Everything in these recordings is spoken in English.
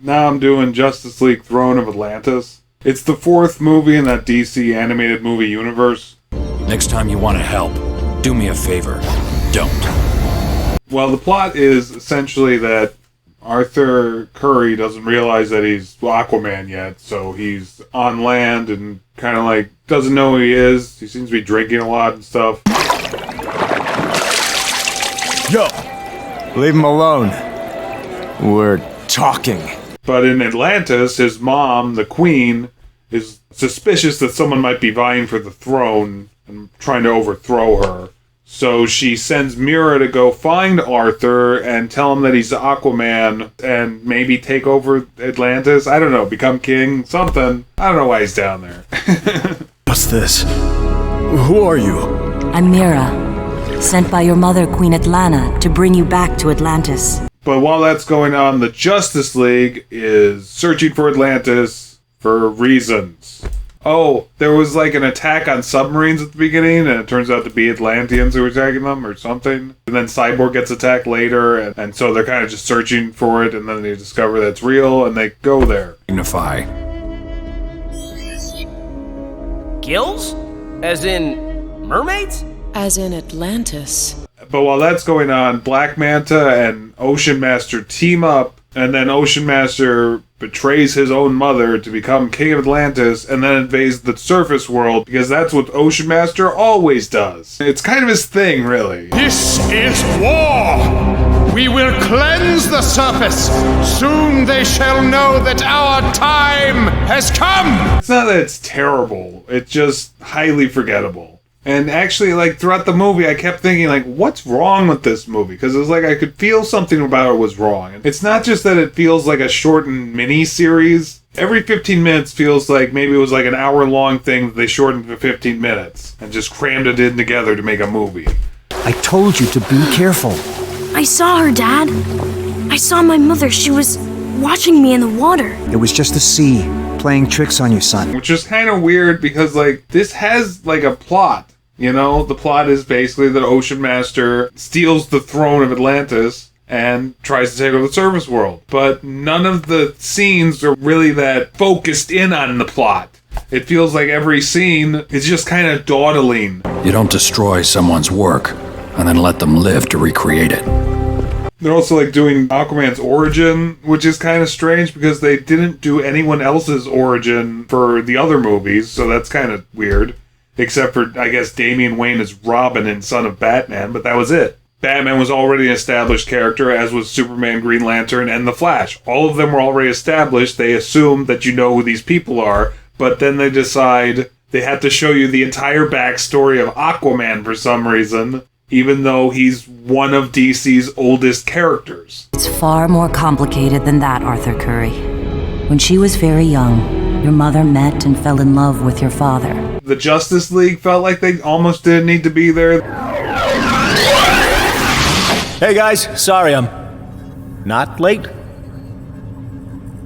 Now I'm doing Justice League Throne of Atlantis. It's the 4th movie in that DC animated movie universe. Next time you want to help, do me a favor. Don't. Well, the plot is essentially that Arthur Curry doesn't realize that he's Aquaman yet, so he's on land and kind of like doesn't know who he is. He seems to be drinking a lot and stuff. Yo, leave him alone. We're talking. But in Atlantis, his mom, the queen, is suspicious that someone might be vying for the throne and trying to overthrow her. So she sends Mira to go find Arthur and tell him that he's Aquaman and maybe take over Atlantis. I don't know, become king, something. I don't know why he's down there. What's this? Who are you? I'm Mira, sent by your mother, Queen Atlanta, to bring you back to Atlantis. But while that's going on, the Justice League is searching for Atlantis for reasons. Oh, there was like an attack on submarines at the beginning, and it turns out to be Atlanteans who were attacking them or something. And then Cyborg gets attacked later, and so they're kind of just searching for it, and then they discover that it's real, and they go there. Magnify. Gills? As in mermaids? As in Atlantis. But while that's going on, Black Manta and Ocean Master team up, and then Ocean Master betrays his own mother to become king of Atlantis and then invades the surface world because that's what Ocean Master always does. It's kind of his thing, really. This is war! We will cleanse the surface! Soon they shall know that our time has come! It's not that it's terrible, it's just highly forgettable. And actually, like, throughout the movie, I kept thinking, like, what's wrong with this movie? Because it was like I could feel something about it was wrong. It's not just that it feels like a shortened mini-series. Every 15 minutes feels like maybe it was like an hour-long thing that they shortened to 15 minutes and just crammed it in together to make a movie. I told you to be careful. I saw her, Dad. I saw my mother. She was watching me in the water. It was just the sea playing tricks on you, son. Which is kind of weird because, like, this has, like, a plot. You know, the plot is basically that Ocean Master steals the throne of Atlantis and tries to take over the surface world. But none of the scenes are really that focused in on the plot. It feels like every scene is just kind of dawdling. You don't destroy someone's work and then let them live to recreate it. They're also like doing Aquaman's origin, which is kind of strange because they didn't do anyone else's origin for the other movies, so that's kind of weird. Except for, I guess, Damian Wayne as Robin and Son of Batman, but that was it. Batman was already an established character, as was Superman, Green Lantern, and The Flash. All of them were already established. They assume that you know who these people are, but then they decide they have to show you the entire backstory of Aquaman for some reason, even though he's one of DC's oldest characters. It's far more complicated than that, Arthur Curry. When she was very young, your mother met and fell in love with your father. The Justice League felt like they almost didn't need to be there. Hey guys, sorry I'm not late.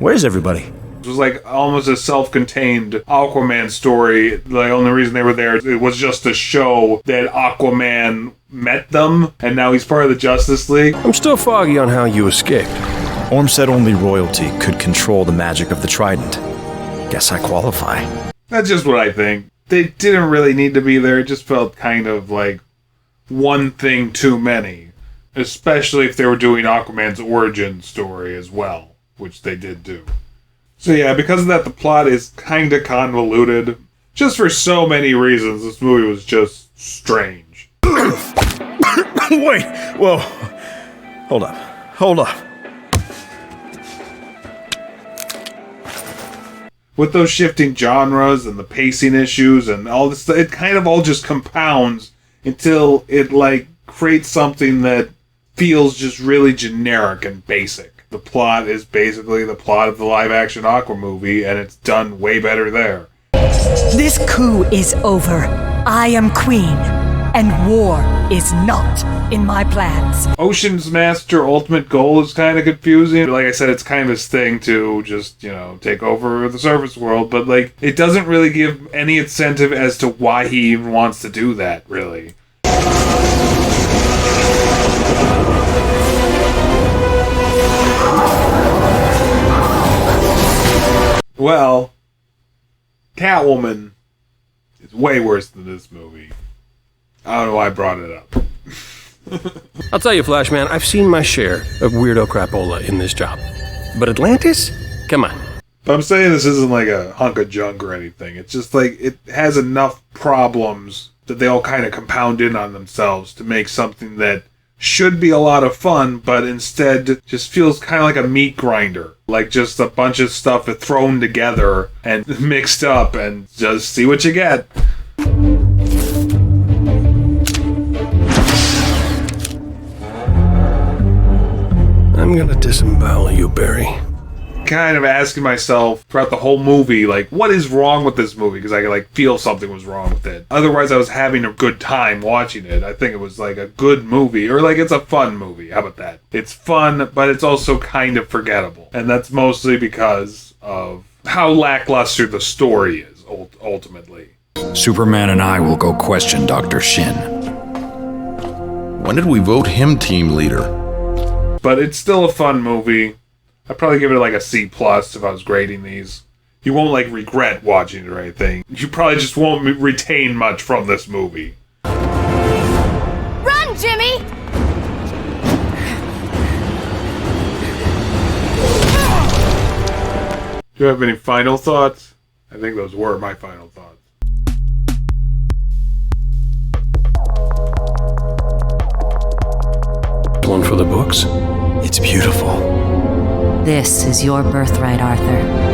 Where's everybody? It was like almost a self-contained Aquaman story. The only reason they were there, it was just to show that Aquaman met them, and now he's part of the Justice League. I'm still foggy on how you escaped. Orm said only royalty could control the magic of the trident. Guess I qualify. That's just what I think. They didn't really need to be there. It just felt kind of like one thing too many. Especially if they were doing Aquaman's origin story as well, which they did do. So yeah, because of that, the plot is kind of convoluted. Just for so many reasons, this movie was just strange. Wait, whoa. Hold up. With those shifting genres and the pacing issues and all this, it kind of all just compounds until it, like, creates something that feels just really generic and basic. The plot is basically the plot of the live-action Aqua movie, and it's done way better there. This coup is over. I am queen, and war is not in my plans. Ocean's Master ultimate goal is kind of confusing. Like I said, it's kind of his thing to just, you know, take over the surface world, but, like, it doesn't really give any incentive as to why he even wants to do that, really. Well, Catwoman is way worse than this movie. I don't know why I brought it up. I'll tell you, Flashman, I've seen my share of weirdo crapola in this job. But Atlantis? Come on. But I'm saying this isn't like a hunk of junk or anything. It's just like it has enough problems that they all kind of compound in on themselves to make something that should be a lot of fun, but instead just feels kind of like a meat grinder. Like just a bunch of stuff thrown together and mixed up and just see what you get. I'm gonna disembowel you, Barry. Kind of asking myself throughout the whole movie, like, what is wrong with this movie? Because I could, like, feel something was wrong with it. Otherwise, I was having a good time watching it. I think it was, like, a good movie. Or, like, it's a fun movie. How about that? It's fun, but it's also kind of forgettable. And that's mostly because of how lackluster the story is, ultimately. Superman and I will go question Dr. Shin. When did we vote him team leader? But it's still a fun movie. I'd probably give it like a C+ if I was grading these. You won't like regret watching it or anything. You probably just won't retain much from this movie. Run, Jimmy! Do you have any final thoughts? I think those were my final thoughts. One for the books? It's beautiful. This is your birthright, Arthur.